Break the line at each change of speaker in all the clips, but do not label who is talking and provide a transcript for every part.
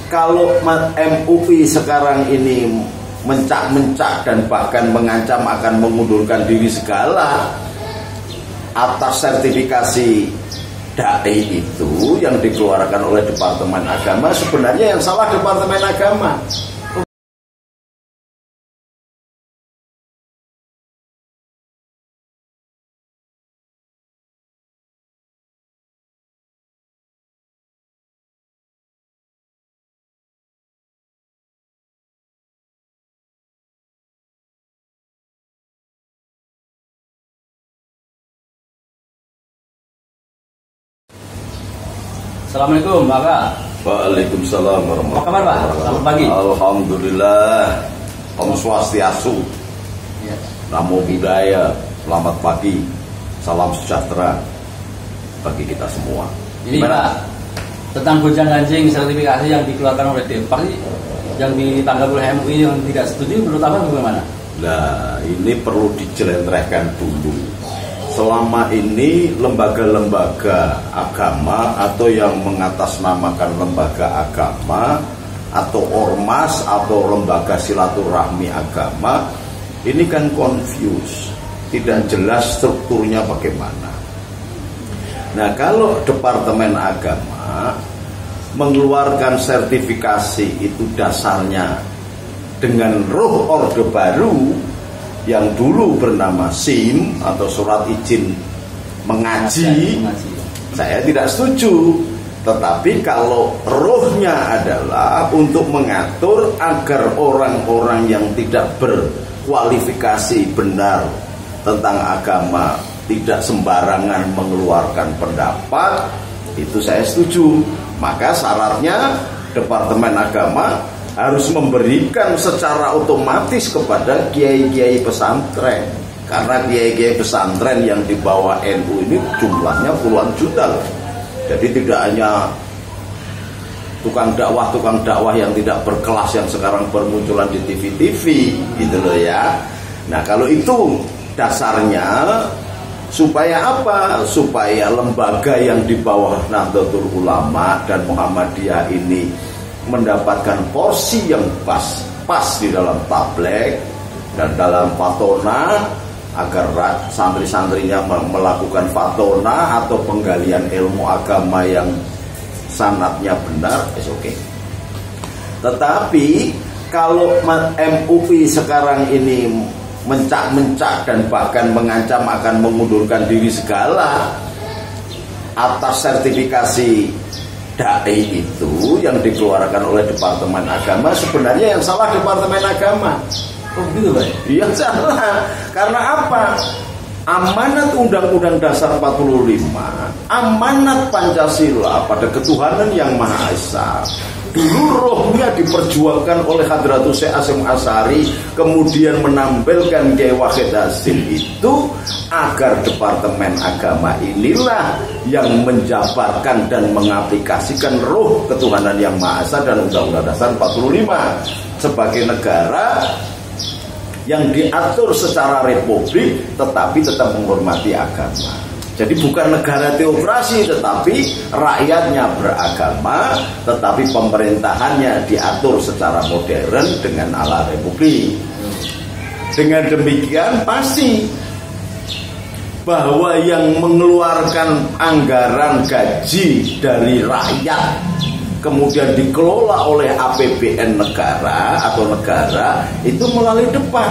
kalau MUI sekarang ini mencak-mencak dan bahkan mengancam akan mengundurkan diri segala atas sertifikasi DAI itu yang dikeluarkan oleh Departemen Agama, sebenarnya yang salah Departemen Agama.
Assalamualaikum Bapak.
Waalaikumsalam warahmatullahi wabarakatuh.
Apa kabar Pak? Selamat pagi.
Alhamdulillah. Om Swastiastu.
Ya.
Namo Buddhaya. Selamat pagi. Salam sejahtera bagi kita semua.
Ini Pak, tentang gonjang-ganjing sertifikasi yang dikeluarkan oleh Depak yang ditanggap oleh MUI yang tidak setuju, menurut Abang bagaimana?
Nah, ini perlu dijelentrehkan dulu. Selama ini lembaga-lembaga agama atau yang mengatasnamakan lembaga agama atau ormas atau lembaga silaturahmi agama ini kan confused, tidak jelas strukturnya bagaimana. Nah, kalau Departemen Agama mengeluarkan sertifikasi itu dasarnya dengan ruh Orde Baru yang dulu bernama SIM atau surat izin mengaji, saya tidak setuju. Tetapi kalau rohnya adalah untuk mengatur agar orang-orang yang tidak berkualifikasi benar tentang agama tidak sembarangan mengeluarkan pendapat, itu saya setuju. Maka syaratnya Departemen Agama harus memberikan secara otomatis kepada kiai-kiai pesantren, karena kiai-kiai pesantren yang di bawah NU ini jumlahnya puluhan juta loh. Jadi tidak hanya tukang dakwah yang tidak berkelas yang sekarang bermunculan di TV-TV gitu loh ya. Nah, kalau itu dasarnya supaya apa? Supaya lembaga yang di bawah Nahdlatul Ulama dan Muhammadiyah ini mendapatkan porsi yang pas di dalam tabligh dan dalam fatona, agar santri-santrinya melakukan fatona atau penggalian ilmu agama yang sanadnya benar, oke. Tetapi kalau MUI sekarang ini mencak-mencak dan bahkan mengancam akan mengundurkan diri segala atas sertifikasi DAI itu yang dikeluarkan oleh Departemen Agama, sebenarnya yang salah Departemen Agama.
Oh gitu Pak?
Iya salah. Karena apa? Amanat Undang-Undang Dasar 45, amanat Pancasila pada ketuhanan yang Maha Esa, dulu rohnya diperjuangkan oleh Hadratul Syekh Hasyim Asy'ari, kemudian menampilkan Kiai Wahid Hasyim itu agar Departemen Agama inilah yang menjabarkan dan mengaplikasikan roh ketuhanan yang Maha Esa dan Undang-Undang Dasar 45 sebagai negara yang diatur secara republik tetapi tetap menghormati agama. Jadi bukan negara teokrasi tetapi rakyatnya beragama, tetapi pemerintahannya diatur secara modern dengan ala republik. Dengan demikian pasti bahwa yang mengeluarkan anggaran gaji dari rakyat kemudian dikelola oleh APBN negara atau negara itu melalui Depak.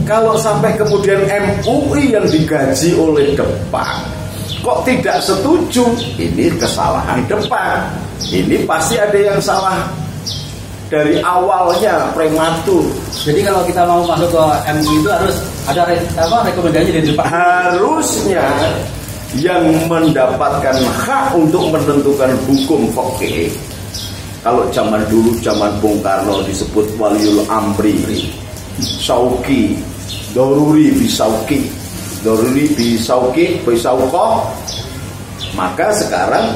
Kalau sampai kemudian MUI yang digaji oleh Depak kok tidak setuju, ini kesalahan Depak. Ini pasti ada yang salah dari awalnya prematur.
Jadi kalau kita mau masuk ke MUI itu harus ada rekomendasi dari Depak.
Harusnya yang mendapatkan hak untuk menentukan hukum fikih, kalau zaman dulu, zaman Bung Karno disebut Waliul Amri, Sauki, Doruri Bisauki, Doruri Bisauki, Bisaukoh, maka sekarang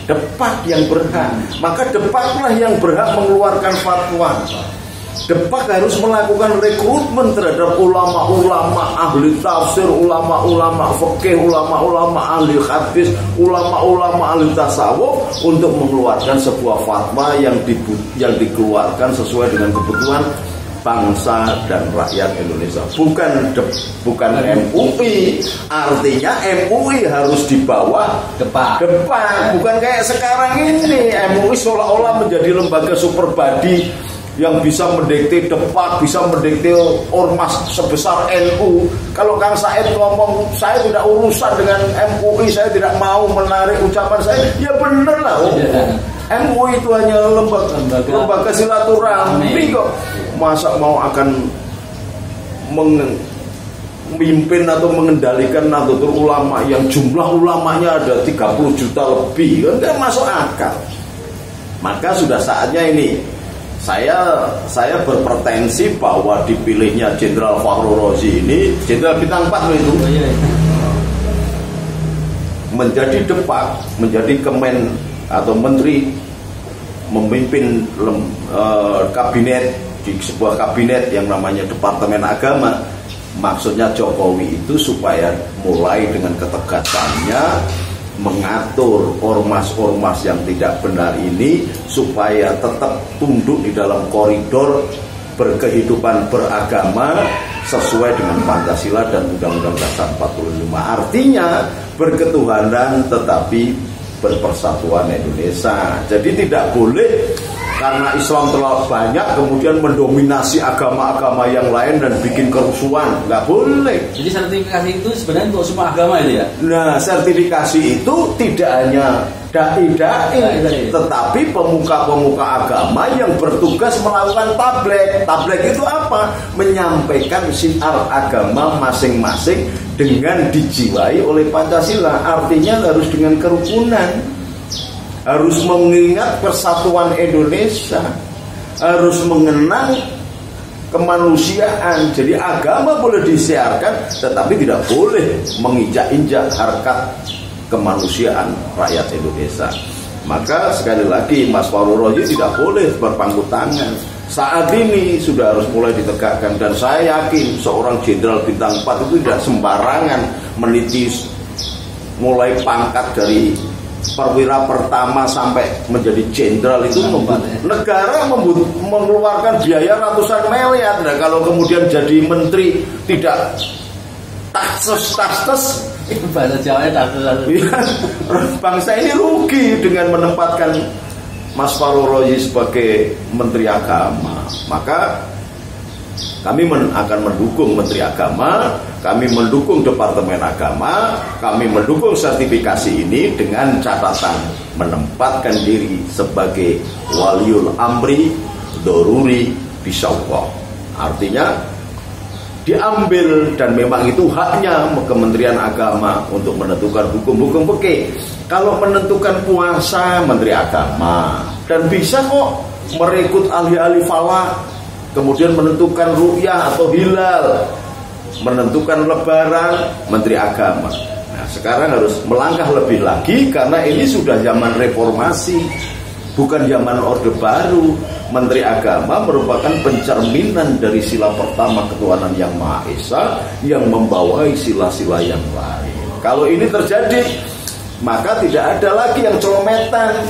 Depak yang berhak. Maka Depaklah yang berhak mengeluarkan fatwa. Depak harus melakukan rekrutmen terhadap ulama-ulama ahli tafsir, ulama-ulama fikih, ulama-ulama ahli hadis, ulama-ulama ahli tasawuf untuk mengeluarkan sebuah fatwa yang dikeluarkan sesuai dengan kebutuhan bangsa dan rakyat Indonesia. Bukan MUI. Artinya MUI harus di bawah Depak. Bukan kayak sekarang ini MUI seolah-olah menjadi lembaga super body yang bisa mendikte Depak, bisa mendikte ormas sebesar NU. Kalau Kang Said ngomong saya tidak urusan dengan MUI, saya tidak mau menarik ucapan saya, ya bener lah. MUI itu hanya lembaga silaturahmi kok. Masa mau akan memimpin atau mengendalikan Nahdlatul Ulama yang jumlah ulamanya ada 30 juta lebih, kan tidak masuk akal. Maka sudah saatnya ini saya berpretensi bahwa dipilihnya Jenderal Fahru Razi ini, Jenderal Bintang 4 itu, menjadi Depak, menjadi Kemen atau Menteri, memimpin kabinet di sebuah kabinet yang namanya Departemen Agama. Maksudnya Jokowi itu supaya mulai dengan ketegasannya mengatur ormas-ormas yang tidak benar ini supaya tetap tunduk di dalam koridor berkehidupan beragama sesuai dengan Pancasila dan Undang-Undang Dasar 45. Artinya berketuhanan tetapi berpersatuan Indonesia. Jadi tidak boleh karena Islam terlalu banyak kemudian mendominasi agama-agama yang lain dan bikin kerusuhan. Nggak boleh.
Jadi sertifikasi itu sebenarnya untuk semua agama itu ya?
Nah, sertifikasi itu tidak hanya dai-dai, tetapi pemuka-pemuka agama yang bertugas melakukan tabligh. Tabligh itu apa? Menyampaikan syiar agama masing-masing dengan dijiwai oleh Pancasila. Artinya harus dengan kerukunan, harus mengingat persatuan Indonesia, harus mengenang kemanusiaan. Jadi agama boleh disiarkan, tetapi tidak boleh menginjak-injak harkat kemanusiaan rakyat Indonesia. Maka sekali lagi Mas Fahru Razi tidak boleh berpangku tangan. Saat ini sudah harus mulai ditegakkan, dan saya yakin seorang Jenderal Bintang 4 itu tidak sembarangan meniti mulai pangkat dari perwira pertama sampai menjadi jenderal itu. Negara mengeluarkan biaya ratusan miliar. Nah, kalau kemudian jadi menteri tidak takses
bahasa Jawanya takses.
Bangsa ini rugi dengan menempatkan Mas Fahru Razi sebagai Menteri Agama. Maka kami akan mendukung Menteri Agama, kami mendukung Departemen Agama, kami mendukung sertifikasi ini dengan catatan menempatkan diri sebagai waliul amri doruri bisyawwah. Artinya diambil, dan memang itu haknya Kementerian Agama untuk menentukan hukum-hukum fikih. Kalau menentukan puasa Menteri Agama, dan bisa kok merekrut ahli-ahli falak, kemudian menentukan ru'yah atau hilal, menentukan lebaran Menteri Agama. Nah, sekarang harus melangkah lebih lagi karena ini sudah zaman reformasi, bukan zaman Orde Baru. Menteri Agama merupakan pencerminan dari sila pertama ketuhanan Yang Maha Esa yang membawahi sila-sila yang lain. Kalau ini terjadi, maka tidak ada lagi yang celometan.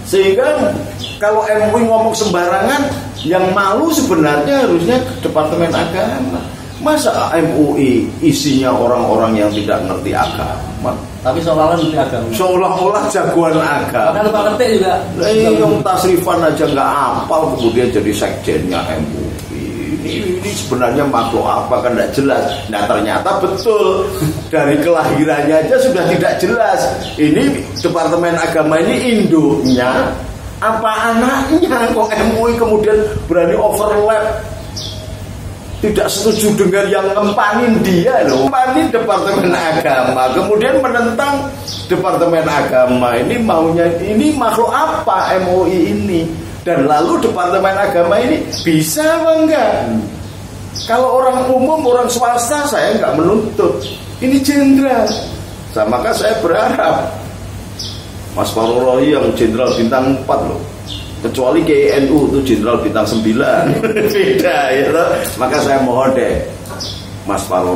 Sehingga kalau MUI ngomong sembarangan, yang malu sebenarnya harusnya Departemen Agama. Masa MUI isinya orang-orang yang tidak ngerti agama,
tapi seolah-olah ngerti agama,
seolah-olah jagoan agama.
Kan lupa ngerti juga.
Yang tasrifan aja nggak hafal kemudian jadi sekjennya MUI. Ini sebenarnya makhluk apa kan nggak jelas. Nah ternyata betul dari kelahirannya aja sudah tidak jelas. Ini Departemen Agama ini induknya apa anaknya, kok MUI kemudian berani overlap, tidak setuju dengan yang ngempanin dia loh, ngempanin Departemen Agama, kemudian menentang Departemen Agama. Ini maunya, ini makhluk apa MUI ini? Dan lalu Departemen Agama ini bisa apa enggak? Kalau orang umum, orang swasta saya enggak menuntut, ini jenderal. Maka saya berharap Mas Fahru Razi yang Jenderal Bintang 4 loh, kecuali KNU itu Jenderal Bintang 9 beda ya toh. Maka saya mohon deh Mas Fahru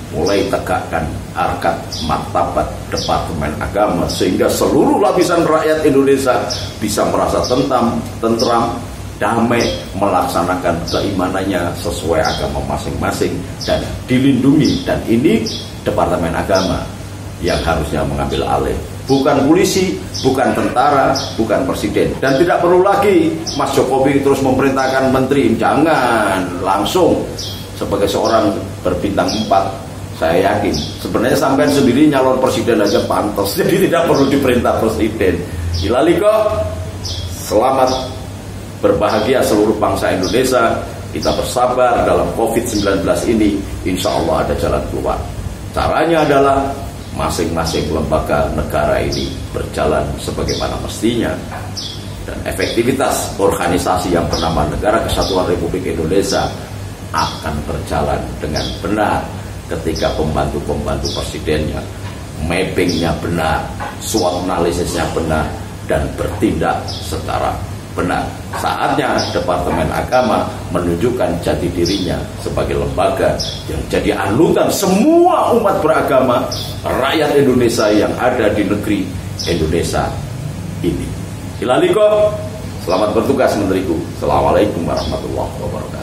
mulai tegakkan harkat martabat Departemen Agama sehingga seluruh lapisan rakyat Indonesia bisa merasa tentram, damai, melaksanakan keimanannya sesuai agama masing-masing dan dilindungi. Dan ini Departemen Agama yang harusnya mengambil alih, bukan polisi, bukan tentara, bukan presiden. Dan tidak perlu lagi Mas Jokowi terus memerintahkan menteri, jangan, langsung sebagai seorang berbintang 4. Saya yakin sebenarnya sampean sendiri nyalon presiden aja pantas, jadi tidak perlu diperintah presiden. Ilaliko, selamat berbahagia seluruh bangsa Indonesia. Kita bersabar dalam COVID-19 ini, insya Allah ada jalan keluar. Caranya adalah masing-masing lembaga negara ini berjalan sebagaimana mestinya, dan efektivitas organisasi yang bernama Negara Kesatuan Republik Indonesia akan berjalan dengan benar ketika pembantu-pembantu presidennya mappingnya benar, SWOT analisisnya benar, dan bertindak secara benar. Saatnya Departemen Agama menunjukkan jati dirinya sebagai lembaga yang jadi anutan semua umat beragama rakyat Indonesia yang ada di negeri Indonesia ini. Ilaliko, selamat bertugas menteriku. Assalamualaikum warahmatullahi wabarakatuh.